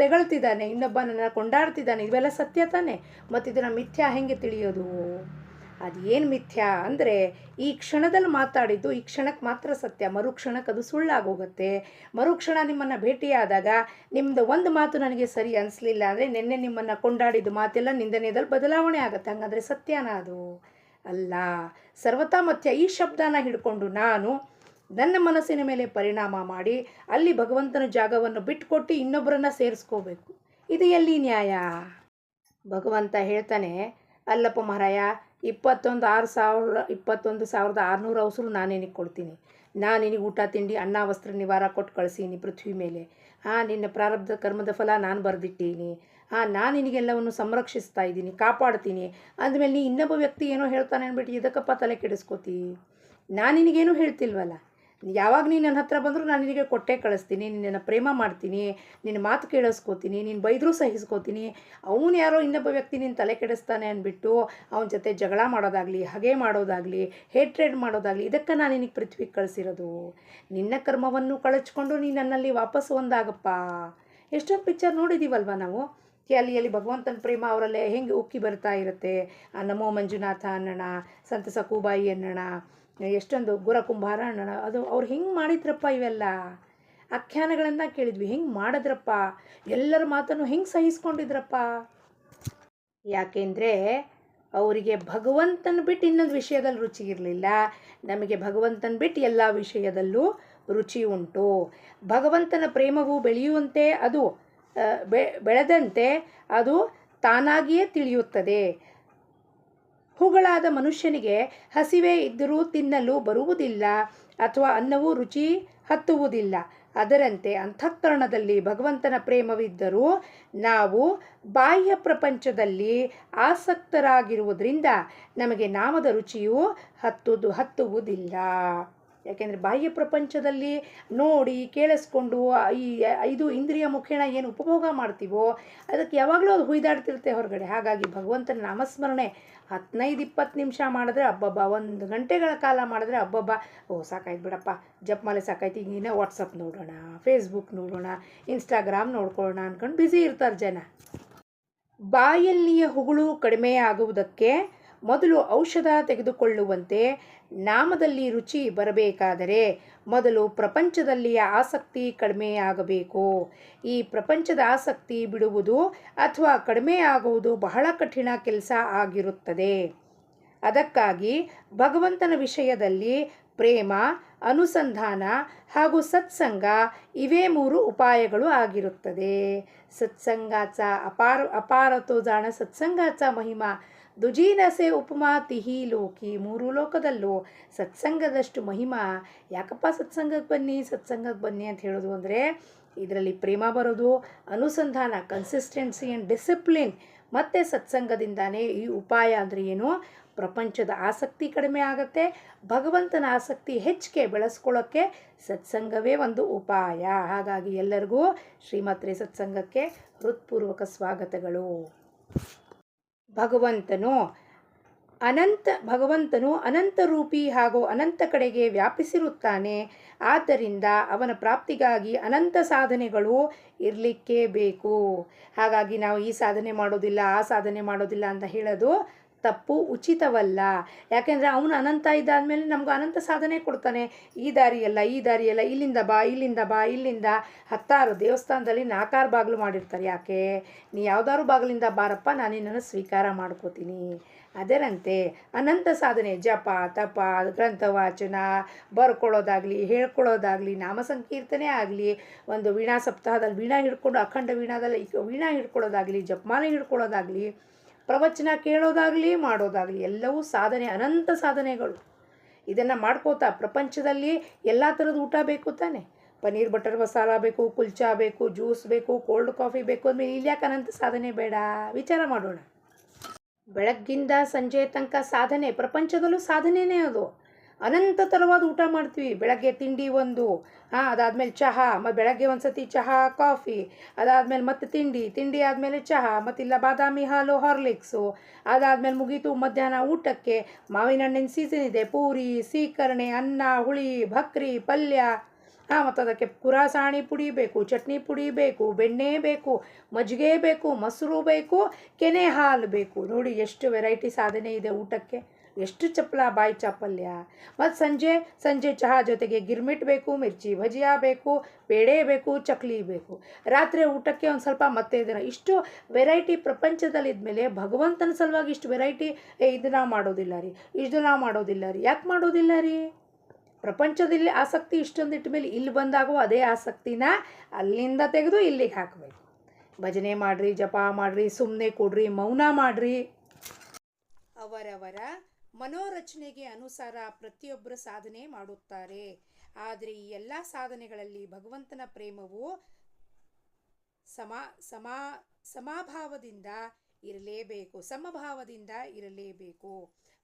ತೆಗಳ್ತಿದ್ದಾನೆ, ಇನ್ನೊಬ್ಬ ನನ್ನನ್ನು ಕೊಂಡಾಡ್ತಿದ್ದಾನೆ. ಇವೆಲ್ಲ ಸತ್ಯ ತಾನೆ? ಮತ್ತು ಇದನ್ನು ಮಿಥ್ಯಾ ಹೆಂಗೆ ತಿಳಿಯೋದು? ಅದೇನು ಮಿಥ್ಯಾ ಅಂದರೆ ಈ ಕ್ಷಣದಲ್ಲಿ ಮಾತಾಡಿದ್ದು ಈ ಕ್ಷಣಕ್ಕೆ ಮಾತ್ರ ಸತ್ಯ, ಮರುಕ್ಷಣಕ್ಕೆ ಅದು ಸುಳ್ಳಾಗೋಗುತ್ತೆ. ಮರುಕ್ಷಣ ನಿಮ್ಮನ್ನು ಭೇಟಿಯಾದಾಗ ನಿಮ್ಮದು ಒಂದು ಮಾತು ನನಗೆ ಸರಿ ಅನಿಸ್ಲಿಲ್ಲ ಅಂದರೆ ನಿನ್ನೆ ನಿಮ್ಮನ್ನು ಕೊಂಡಾಡಿದ್ದು ಮಾತೆಲ್ಲ ನಿಂದನೆಯಲ್ಲಿ ಬದಲಾವಣೆ ಆಗುತ್ತೆ. ಹಂಗಂದರೆ ಸತ್ಯನಾ? ಅದು ಅಲ್ಲ. ಸರ್ವತಾ ಮತ್ಯ ಈ ಶಬ್ದನ ಹಿಡ್ಕೊಂಡು ನಾನು ನನ್ನ ಮನಸ್ಸಿನ ಮೇಲೆ ಪರಿಣಾಮ ಮಾಡಿ ಅಲ್ಲಿ ಭಗವಂತನ ಜಾಗವನ್ನು ಬಿಟ್ಟುಕೊಟ್ಟು ಇನ್ನೊಬ್ಬರನ್ನು ಸೇರಿಸ್ಕೋಬೇಕು. ಇದು ಎಲ್ಲಿ ನ್ಯಾಯ? ಭಗವಂತ ಹೇಳ್ತಾನೆ, ಅಲ್ಲಪ್ಪ ಮಹಾರಾಯ, 21,600 ಅವಸರು ನಾನು ನಿನಗೆ ಕೊಡ್ತೀನಿ. ನಾನು ನಿನಗೆ ಊಟ ತಿಂಡಿ ಅನ್ನ ವಸ್ತ್ರ ನಿವಾರ ಕೊಟ್ಟು ಕಳಿಸೀನಿ ಪೃಥ್ವಿ ಮೇಲೆ. ನಿನ್ನ ಪ್ರಾರಬ್ಧ ಕರ್ಮದ ಫಲ ನಾನು ಬರೆದಿಟ್ಟೀನಿ. ನಾನು ನಿನಗೆಲ್ಲವನ್ನು ಸಂರಕ್ಷಿಸ್ತಾ ಇದ್ದೀನಿ, ಕಾಪಾಡ್ತೀನಿ. ಅಂದಮೇಲೆ ನೀ ಇನ್ನೊಬ್ಬ ವ್ಯಕ್ತಿ ಏನೋ ಹೇಳ್ತಾನೆ ಅಂದ್ಬಿಟ್ಟು ಇದಕ್ಕಪ್ಪ ತಲೆ ಕೆಡಿಸ್ಕೋತಿ? ನಾನು ನಿನಗೇನು ಹೇಳ್ತಿಲ್ವಲ್ಲ. ಯಾವಾಗ ನೀನು ನನ್ನ ಹತ್ರ ಬಂದರೂ ನಾನು ನಿನಗೆ ಕೊಟ್ಟೆ ಕಳಿಸ್ತೀನಿ, ನಿನ್ನನ್ನು ಪ್ರೇಮ ಮಾಡ್ತೀನಿ, ನಿನ್ನ ಮಾತು ಕೇಳಿಸ್ಕೋತೀನಿ, ನೀನು ಬೈದರೂ ಸಹಿಸ್ಕೋತೀನಿ. ಅವನು ಯಾರೋ ಇನ್ನೊಬ್ಬ ವ್ಯಕ್ತಿ ನೀನು ತಲೆ ಕೆಡಿಸ್ತಾನೆ ಅಂದ್ಬಿಟ್ಟು ಅವನ ಜೊತೆ ಜಗಳ ಮಾಡೋದಾಗಲಿ, ಹಗೆ ಮಾಡೋದಾಗಲಿ, ಹೇಟ್ರೇಡ್ ಮಾಡೋದಾಗಲಿ, ಇದಕ್ಕೆ ನಾನು ನಿನಗೆ ಪೃಥ್ವಿಗೆ ಕಳಿಸಿರೋದು. ನಿನ್ನ ಕರ್ಮವನ್ನು ಕಳಚ್ಕೊಂಡು ನೀನು ನನ್ನಲ್ಲಿ ವಾಪಸ್ ಒಂದಾಗಪ್ಪ. ಎಷ್ಟೊಂದು ಪಿಕ್ಚರ್ ನೋಡಿದ್ದೀವಲ್ವ ನಾವು. ಅಲ್ಲಿ ಭಗವಂತನ ಪ್ರೇಮ ಅವರಲ್ಲೇ ಹೆಂಗೆ ಉಕ್ಕಿ ಬರ್ತಾ ಇರುತ್ತೆ. ನಮೋ ಮಂಜುನಾಥ ಅನ್ನೋಣ, ಸಂತ ಸಕೂಬಾಯಿ ಅನ್ನೋಣ, ಎಷ್ಟೊಂದು ಗುರಕುಂಭಾರ ಅನ್ನೋಣ. ಅದು ಅವ್ರು ಹೆಂಗೆ ಮಾಡಿದ್ರಪ್ಪ ಇವೆಲ್ಲ ಆಖ್ಯಾನಗಳನ್ನು ಕೇಳಿದ್ವಿ. ಹೆಂಗೆ ಮಾಡಿದ್ರಪ್ಪ, ಎಲ್ಲರ ಮಾತನ್ನು ಹೆಂಗೆ ಸಹಿಸ್ಕೊಂಡಿದ್ರಪ್ಪ. ಯಾಕೆಂದರೆ ಅವರಿಗೆ ಭಗವಂತನ ಬಿಟ್ಟು ಇನ್ನೊಂದು ವಿಷಯದಲ್ಲಿ ರುಚಿ ಇರಲಿಲ್ಲ. ನಮಗೆ ಭಗವಂತನ ಬಿಟ್ಟು ಎಲ್ಲ ವಿಷಯದಲ್ಲೂ ರುಚಿ ಉಂಟು. ಭಗವಂತನ ಪ್ರೇಮವು ಬೆಳೆಯುವಂತೆ, ಅದು ಬೆಳೆದಂತೆ ಅದು ತಾನಾಗಿಯೇ ತಿಳಿಯುತ್ತದೆ. ಹುಗಳಾದ ಮನುಷ್ಯನಿಗೆ ಹಸಿವೆ ಇದ್ದರೂ ತಿನ್ನಲು ಬರುವುದಿಲ್ಲ ಅಥವಾ ಅನ್ನವು ರುಚಿ ಹತ್ತುವುದಿಲ್ಲ. ಅದರಂತೆ ಅಂತಃಕರಣದಲ್ಲಿ ಭಗವಂತನ ಪ್ರೇಮವಿದ್ದರೂ ನಾವು ಬಾಹ್ಯ ಪ್ರಪಂಚದಲ್ಲಿ ಆಸಕ್ತರಾಗಿರುವುದರಿಂದ ನಮಗೆ ನಾಮದ ರುಚಿಯು ಹತ್ತುವುದಿಲ್ಲ. ಯಾಕೆಂದರೆ ಬಾಹ್ಯ ಪ್ರಪಂಚದಲ್ಲಿ ನೋಡಿ ಕೇಳಿಸ್ಕೊಂಡು ಈ 5 ಇಂದ್ರಿಯ ಮುಖೇನ ಏನು ಉಪಭೋಗ ಮಾಡ್ತೀವೋ ಅದಕ್ಕೆ ಯಾವಾಗಲೂ ಅದು ಹುಯ್ದಾಡ್ತಿರುತ್ತೆ ಹೊರಗಡೆ. ಹಾಗಾಗಿ ಭಗವಂತನ ನಾಮಸ್ಮರಣೆ 15-20 ನಿಮಿಷ ಮಾಡಿದ್ರೆ ಅಬ್ಬಬ್ಬ, 1 ಗಂಟೆಗಳ ಕಾಲ ಮಾಡಿದ್ರೆ ಅಬ್ಬಬ್ಬ, ಸಾಕಾಯ್ತು ಬಿಡಪ್ಪ, ಜಪಮಾಲೆ ಸಾಕಾಯ್ತು, ಈಗಿನ ವಾಟ್ಸಪ್ ನೋಡೋಣ, ಫೇಸ್ಬುಕ್ ನೋಡೋಣ, ಇನ್ಸ್ಟಾಗ್ರಾಮ್ ನೋಡ್ಕೊಳ್ಳೋಣ ಅಂದ್ಕೊಂಡು ಬ್ಯುಸಿ ಇರ್ತಾರೆ ಜನ. ಬಾಯಲ್ಲಿಯ ಹುಗಳು ಕಡಿಮೆಯಾಗುವುದಕ್ಕೆ ಮೊದಲು ಔಷಧ ತೆಗೆದುಕೊಳ್ಳುವಂತೆ ನಾಮದಲ್ಲಿ ರುಚಿ ಬರಬೇಕಾದರೆ ಮೊದಲು ಪ್ರಪಂಚದಲ್ಲಿಯ ಆಸಕ್ತಿ ಕಡಿಮೆಯಾಗಬೇಕು. ಈ ಪ್ರಪಂಚದ ಆಸಕ್ತಿ ಬಿಡುವುದು ಅಥವಾ ಕಡಿಮೆಯಾಗುವುದು ಬಹಳ ಕಠಿಣ ಕೆಲಸ ಆಗಿರುತ್ತದೆ. ಅದಕ್ಕಾಗಿ ಭಗವಂತನ ವಿಷಯದಲ್ಲಿ ಪ್ರೇಮ, ಅನುಸಂಧಾನ ಹಾಗೂ ಸತ್ಸಂಗ ಇವೇ 3 ಉಪಾಯಗಳು ಆಗಿರುತ್ತದೆ. सत्संगाचा अपार तो जाण सत्संगाचा महिमा ದುಜೀನಸೆ ಉಪಮಾ ತಿಹಿ ಲೋಕಿ. 3 ಲೋಕದಲ್ಲೂ ಸತ್ಸಂಗದಷ್ಟು ಮಹಿಮಾ. ಯಾಕಪ್ಪ ಸತ್ಸಂಗಕ್ಕೆ ಬನ್ನಿ ಅಂತ ಹೇಳೋದು ಅಂದರೆ ಇದರಲ್ಲಿ ಪ್ರೇಮ ಬರೋದು, ಅನುಸಂಧಾನ, ಕನ್ಸಿಸ್ಟೆನ್ಸಿ ಆ್ಯಂಡ್ ಡಿಸಿಪ್ಲಿನ್, ಮತ್ತು ಸತ್ಸಂಗದಿಂದಾನೇ ಈ ಉಪಾಯ ಅಂದರೆ ಏನು, ಪ್ರಪಂಚದ ಆಸಕ್ತಿ ಕಡಿಮೆ ಆಗುತ್ತೆ, ಭಗವಂತನ ಆಸಕ್ತಿ ಹೆಚ್ಚಿಗೆ ಬೆಳೆಸ್ಕೊಳ್ಳೋಕ್ಕೆ ಸತ್ಸಂಗವೇ ಒಂದು ಉಪಾಯ. ಹಾಗಾಗಿ ಎಲ್ಲರಿಗೂ ಶ್ರೀಮತ್ರೆ ಸತ್ಸಂಗಕ್ಕೆ ಹೃತ್ಪೂರ್ವಕ ಸ್ವಾಗತಗಳು. ಭಗವಂತನು ಅನಂತ ರೂಪಿ ಹಾಗೂ ಅನಂತ ಕಡೆಗೆ ವ್ಯಾಪಿಸಿರುತ್ತಾನೆ. ಆದ್ದರಿಂದ ಅವನ ಪ್ರಾಪ್ತಿಗಾಗಿ ಅನಂತ ಸಾಧನೆಗಳು ಇರಲಿಕ್ಕೆ ಬೇಕು. ಹಾಗಾಗಿ ನಾವು ಈ ಸಾಧನೆ ಮಾಡೋದಿಲ್ಲ, ಆ ಸಾಧನೆ ಮಾಡೋದಿಲ್ಲ ಅಂತ ಹೇಳೋದು ತಪ್ಪು, ಉಚಿತವಲ್ಲ. ಯಾಕೆಂದರೆ ಅವನು ಅನಂತ ಇದ್ದಾದಮೇಲೆ ನಮಗೂ ಅನಂತ ಸಾಧನೆ ಕೊಡ್ತಾನೆ. ಈ ದಾರಿಯಲ್ಲ, ಇಲ್ಲಿಂದ ಬಾ, ಇಲ್ಲಿಂದ 10 ದೇವಸ್ಥಾನದಲ್ಲಿ 4 ಬಾಗಿಲು ಮಾಡಿರ್ತಾರೆ. ಯಾಕೆ? ನೀ ಯಾವ್ದಾದ್ರು ಬಾಗಿಲಿಂದ ಬಾರಪ್ಪ, ನಾನು ನಿನ್ನನ್ನು ಸ್ವೀಕಾರ ಮಾಡ್ಕೋತೀನಿ. ಅದರಂತೆ ಅನಂತ ಸಾಧನೆ, ಜಪ, ತಪ, ಗ್ರಂಥ ವಾಚನ, ಬರ್ಕೊಳ್ಳೋದಾಗಲಿ, ಹೇಳ್ಕೊಳ್ಳೋದಾಗಲಿ, ನಾಮ ಸಂಕೀರ್ತನೆ ಆಗಲಿ, ಒಂದು ವೀಣಾ ಸಪ್ತಾಹದಲ್ಲಿ ವೀಣಾ ಹಿಡ್ಕೊಂಡು ಅಖಂಡ ವೀಣಾದಲ್ಲಿ ವೀಣಾ ಹಿಡ್ಕೊಳ್ಳೋದಾಗಲಿ, ಜಪಮಾಲೆ ಹಿಡ್ಕೊಳ್ಳೋದಾಗಲಿ, ಪ್ರವಚನ ಕೇಳೋದಾಗಲಿ, ಮಾಡೋದಾಗಲಿ ಎಲ್ಲವೂ ಸಾಧನೆ, ಅನಂತ ಸಾಧನೆಗಳು. ಇದನ್ನು ಮಾಡ್ಕೋತಾ ಪ್ರಪಂಚದಲ್ಲಿ ಎಲ್ಲ ಥರದ ಊಟ ಬೇಕು ತಾನೆ. ಪನ್ನೀರ್ ಬಟರ್ ಮಸಾಲ ಬೇಕು, ಕುಲ್ಚಾ ಬೇಕು, ಜ್ಯೂಸ್ ಬೇಕು, ಕೋಲ್ಡ್ ಕಾಫಿ ಬೇಕು ಅಂದಮೇಲೆ ಇಲ್ಲಿ ಯಾಕೆ ಅನಂತ ಸಾಧನೆ ಬೇಡ? ವಿಚಾರ ಮಾಡೋಣ. ಬೆಳಗ್ಗಿಂದ ಸಂಜೆ ತನಕ ಸಾಧನೆ, ಪ್ರಪಂಚದಲ್ಲೂ ಸಾಧನೆಯೇ ಅದು. ಅನಂತ ಥರವಾದ ಊಟ ಮಾಡ್ತೀವಿ. ಬೆಳಗ್ಗೆ ತಿಂಡಿ ಒಂದು, ಅದಾದಮೇಲೆ ಚಹಾ, ಮತ್ತು ಬೆಳಗ್ಗೆ ಒಂದು ಸತಿ ಚಹಾ ಕಾಫಿ, ಅದಾದಮೇಲೆ ಮತ್ತೆ ತಿಂಡಿ ಆದಮೇಲೆ ಚಹಾ, ಮತ್ತಿಲ್ಲ ಬಾದಾಮಿ ಹಾಲು, ಹಾರ್ಲಿಕ್ಸು, ಅದಾದಮೇಲೆ ಮುಗೀತು ಮಧ್ಯಾಹ್ನ ಊಟಕ್ಕೆ ಮಾವಿನ ಹಣ್ಣಿನ ಸೀಸನ್ ಇದೆ, ಪೂರಿ, ಸೀಕರಣೆ, ಅನ್ನ, ಹುಳಿ, ಭಕ್ರಿ, ಪಲ್ಯ, ಮತ್ತು ಅದಕ್ಕೆ ಕುರಾಸಾಣಿ ಪುಡಿ ಬೇಕು, ಚಟ್ನಿ ಪುಡಿ ಬೇಕು, ಬೆಣ್ಣೆ ಬೇಕು, ಮಜ್ಜಿಗೆ ಬೇಕು, ಮೊಸರು ಬೇಕು, ಕೆನೆ ಹಾಲು ಬೇಕು. ನೋಡಿ ಎಷ್ಟು ವೆರೈಟಿ ಸಾಧನೆ ಇದೆ ಊಟಕ್ಕೆ, ಎಷ್ಟು ಬಾಯಿ ಚಾಪಲ್ಯ. ಮತ್ತು ಸಂಜೆ ಚಹಾ ಜೊತೆಗೆ ಗಿರ್ಮಿಟ್ ಬೇಕು, ಮಿರ್ಚಿ ಭಜಿಯಾ ಬೇಕು, ಬೇಳೆ ಬೇಕು, ಚಕ್ಲಿ ಬೇಕು. ರಾತ್ರಿ ಊಟಕ್ಕೆ ಒಂದು ಸ್ವಲ್ಪ ಮತ್ತೆ ಇದನ್ನು ಇಷ್ಟು ವೆರೈಟಿ ಪ್ರಪಂಚದಲ್ಲಿದ್ಮೇಲೆ ಭಗವಂತನ ಸಲುವಾಗಿ ಇಷ್ಟು ವೆರೈಟಿ, ಇದು ನಾವು ಮಾಡೋದಿಲ್ಲ ರೀ. ಯಾಕೆ ಮಾಡೋದಿಲ್ಲ ರೀ? ಪ್ರಪಂಚದಲ್ಲಿ ಆಸಕ್ತಿ ಇಷ್ಟೊಂದಿಟ್ಟ ಮೇಲೆ ಇಲ್ಲಿ ಬಂದಾಗೋ ಅದೇ ಆಸಕ್ತಿನ ಅಲ್ಲಿಂದ ತೆಗೆದು ಇಲ್ಲಿಗೆ ಹಾಕಬೇಕು. ಭಜನೆ ಮಾಡಿರಿ, ಜಪ ಮಾಡಿರಿ, ಸುಮ್ಮನೆ ಕೊಡ್ರಿ, ಮೌನ ಮಾಡಿರಿ. ಅವರವರ ಮನೋರಚನೆಗೆ ಅನುಸಾರ ಪ್ರತಿಯೊಬ್ಬರು ಸಾಧನೆ ಮಾಡುತ್ತಾರೆ. ಆದರೆ ಈ ಎಲ್ಲ ಸಾಧನೆಗಳಲ್ಲಿ ಭಗವಂತನ ಪ್ರೇಮವು ಸಮಭಾವದಿಂದ ಇರಲೇಬೇಕು.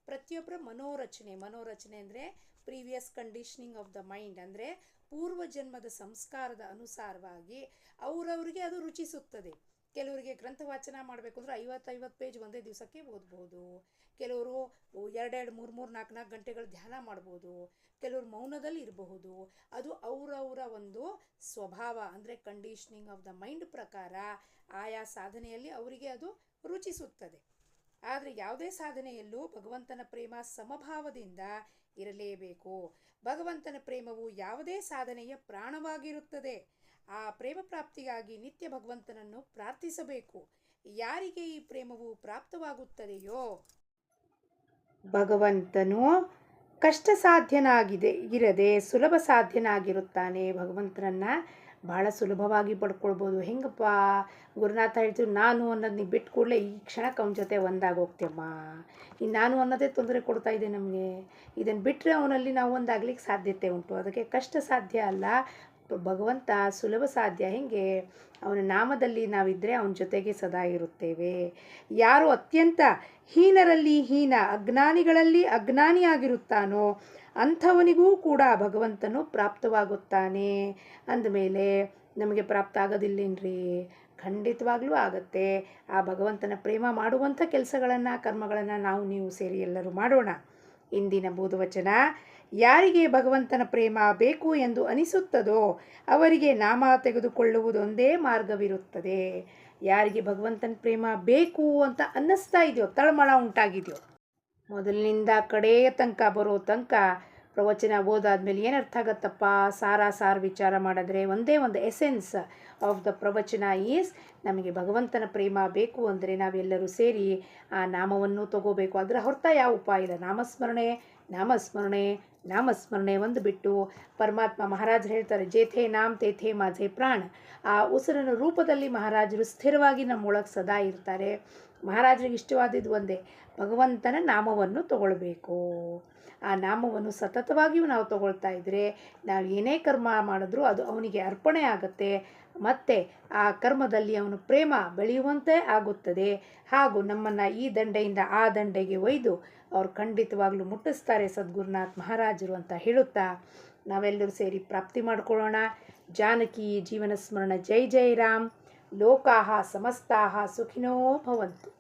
ಪ್ರತಿಯೊಬ್ಬರ ಮನೋರಚನೆ ಅಂದರೆ previous conditioning of the mind, ಅಂದರೆ ಪೂರ್ವ ಜನ್ಮದ ಸಂಸ್ಕಾರದ ಅನುಸಾರವಾಗಿ ಅವರವರಿಗೆ ಅದು ರುಚಿಸುತ್ತದೆ. ಕೆಲವರಿಗೆ ಗ್ರಂಥ ವಾಚನ ಮಾಡಬೇಕು ಅಂದರೆ 50 ಪೇಜ್ ಒಂದೇ ದಿವಸಕ್ಕೆ ಓದ್ಬೋದು. ಕೆಲವರು 2, 3, 4 ಗಂಟೆಗಳು ಧ್ಯಾನ ಮಾಡ್ಬೋದು. ಕೆಲವರು ಮೌನದಲ್ಲಿ ಇರಬಹುದು. ಅದು ಅವರವರ ಒಂದು ಸ್ವಭಾವ, ಅಂದರೆ ಕಂಡೀಷನಿಂಗ್ ಆಫ್ ದ ಮೈಂಡ್ ಪ್ರಕಾರ ಆಯಾ ಸಾಧನೆಯಲ್ಲಿ ಅವರಿಗೆ ಅದು ರುಚಿಸುತ್ತದೆ. ಆದರೆ ಯಾವುದೇ ಸಾಧನೆಯಲ್ಲೂ ಭಗವಂತನ ಪ್ರೇಮ ಸಮಭಾವದಿಂದ ಇರಲೇಬೇಕು. ಭಗವಂತನ ಪ್ರೇಮವು ಯಾವುದೇ ಸಾಧನೆಯ ಪ್ರಾಣವಾಗಿರುತ್ತದೆ. ಆ ಪ್ರೇಮ ಪ್ರಾಪ್ತಿಗಾಗಿ ನಿತ್ಯ ಭಗವಂತನನ್ನು ಪ್ರಾರ್ಥಿಸಬೇಕು. ಯಾರಿಗೆ ಈ ಪ್ರೇಮವು ಪ್ರಾಪ್ತವಾಗುತ್ತದೆಯೋ ಭಗವಂತನು ಕಷ್ಟ ಸಾಧ್ಯನಾಗಿರದೆ ಸುಲಭ ಸಾಧ್ಯನಾಗಿರುತ್ತಾನೆ. ಭಗವಂತನನ್ನು ಭಾಳ ಸುಲಭವಾಗಿ ಪಡ್ಕೊಳ್ಬೋದು. ಹೆಂಗಪ್ಪ ಗುರುನಾಥ ಹೇಳ್ತೀವಿ, ನಾನು ಅನ್ನೋದು ನೀವು ಬಿಟ್ಟು ಕೂಡಲೇ ಈ ಕ್ಷಣಕ್ಕೆ ಅವನ ಜೊತೆ ಒಂದಾಗಿ ಹೋಗ್ತೀಯಮ್ಮ. ಈ ನಾನು ಅನ್ನೋದೇ ತೊಂದರೆ ಕೊಡ್ತಾ ಇದೆ ನಮಗೆ. ಇದನ್ನು ಬಿಟ್ಟರೆ ಅವನಲ್ಲಿ ನಾವು ಒಂದಾಗ್ಲಿಕ್ಕೆ ಸಾಧ್ಯತೆ ಉಂಟು. ಅದಕ್ಕೆ ಕಷ್ಟ ಸಾಧ್ಯ ಅಲ್ಲ, ಭಗವಂತ ಸುಲಭ ಸಾಧ್ಯ. ಹೆಂಗೆ? ಅವನ ನಾಮದಲ್ಲಿ ನಾವಿದ್ದರೆ ಅವನ ಜೊತೆಗೆ ಸದಾ ಇರುತ್ತೇವೆ. ಯಾರು ಅತ್ಯಂತ ಹೀನರಲ್ಲಿ ಹೀನ, ಅಜ್ಞಾನಿಗಳಲ್ಲಿ ಅಜ್ಞಾನಿಯಾಗಿರುತ್ತಾನೋ ಅಂಥವನಿಗೂ ಕೂಡ ಭಗವಂತನು ಪ್ರಾಪ್ತವಾಗುತ್ತಾನೆ. ಅಂದಮೇಲೆ ನಮಗೆ ಪ್ರಾಪ್ತ ಆಗೋದಿಲ್ಲೇನ್ರಿ? ಖಂಡಿತವಾಗ್ಲೂ ಆಗುತ್ತೆ. ಆ ಭಗವಂತನ ಪ್ರೇಮ ಮಾಡುವಂಥ ಕೆಲಸಗಳನ್ನು, ಕರ್ಮಗಳನ್ನು ನಾವು ನೀವು ಸೇರಿ ಎಲ್ಲರೂ ಮಾಡೋಣ. ಇಂದಿನ ಬೋಧವಚನ: ಯಾರಿಗೆ ಭಗವಂತನ ಪ್ರೇಮ ಬೇಕು ಎಂದು ಅನಿಸುತ್ತದೋ ಅವರಿಗೆ ನಾಮ ತೆಗೆದುಕೊಳ್ಳುವುದೊಂದೇ ಮಾರ್ಗವಿರುತ್ತದೆ. ಯಾರಿಗೆ ಭಗವಂತನ ಪ್ರೇಮ ಬೇಕು ಅಂತ ಅನ್ನಿಸ್ತಾ ಇದೆಯೋ, ತಳಮಳ ಉಂಟಾಗಿದೆಯೋ, ಮೊದಲಿನಿಂದ ಕಡೆಯ ತನಕ ಬರೋ ತನಕ ಪ್ರವಚನ ಓದಾದ್ಮೇಲೆ ಏನು ಅರ್ಥ ಆಗತ್ತಪ್ಪ? ಸಾರ ವಿಚಾರ ಮಾಡಿದ್ರೆ ಒಂದೇ ಒಂದು ಎಸೆನ್ಸ್ ಆಫ್ ದ ಪ್ರವಚನ ಈಸ್, ನಮಗೆ ಭಗವಂತನ ಪ್ರೇಮ ಬೇಕು ಅಂದರೆ ನಾವೆಲ್ಲರೂ ಸೇರಿ ಆ ನಾಮವನ್ನು ತಗೋಬೇಕು. ಅದರ ಹೊರತ ಯಾವ ಉಪಾಯ ಇಲ್ಲ. ನಾಮಸ್ಮರಣೆ ನಾಮಸ್ಮರಣೆ ನಾಮಸ್ಮರಣೆ ಒಂದು ಬಿಟ್ಟು ಪರಮಾತ್ಮ ಮಹಾರಾಜರು ಹೇಳ್ತಾರೆ, ಜೇಥೇ ನಾಮ್ ತೇಥೇ ಮಾಝೆ ಪ್ರಾಣ. ಆ ಉಸಿರಿನ ರೂಪದಲ್ಲಿ ಮಹಾರಾಜರು ಸ್ಥಿರವಾಗಿ ನಮ್ಮೊಳಗೆ ಸದಾ ಇರ್ತಾರೆ. ಮಹಾರಾಜರಿಗೆ ಇಷ್ಟವಾದಿದ್ದು ಒಂದೇ, ಭಗವಂತನ ನಾಮವನ್ನು ತಗೊಳ್ಬೇಕು. ಆ ನಾಮವನ್ನು ಸತತವಾಗಿಯೂ ನಾವು ತಗೊಳ್ತಾ ಇದ್ದರೆ ನಾವು ಏನೇ ಕರ್ಮ ಮಾಡಿದ್ರೂ ಅದು ಅವನಿಗೆ ಅರ್ಪಣೆ ಆಗುತ್ತೆ. ಮತ್ತು ಆ ಕರ್ಮದಲ್ಲಿ ಅವನ ಪ್ರೇಮ ಬೆಳೆಯುವಂತೆ ಆಗುತ್ತದೆ. ಹಾಗೂ ನಮ್ಮನ್ನು ಈ ದಂಡೆಯಿಂದ ಆ ದಂಡೆಗೆ ಒಯ್ದು ಅವ್ರು ಖಂಡಿತವಾಗ್ಲೂ ಮುಟ್ಟಿಸ್ತಾರೆ ಸದ್ಗುರುನಾಥ್ ಮಹಾರಾಜರು ಅಂತ ಹೇಳುತ್ತಾ ನಾವೆಲ್ಲರೂ ಸೇರಿ ಪ್ರಾಪ್ತಿ ಮಾಡಿಕೊಳ್ಳೋಣ. ಜಾನಕಿ ಜೀವನ ಸ್ಮರಣ. ಜೈ ಜೈ ರಾಮ್. ಲೋಕಾಹ ಸಮಸ್ತಾಹ ಸುಖಿನೋ ಭವಂತು.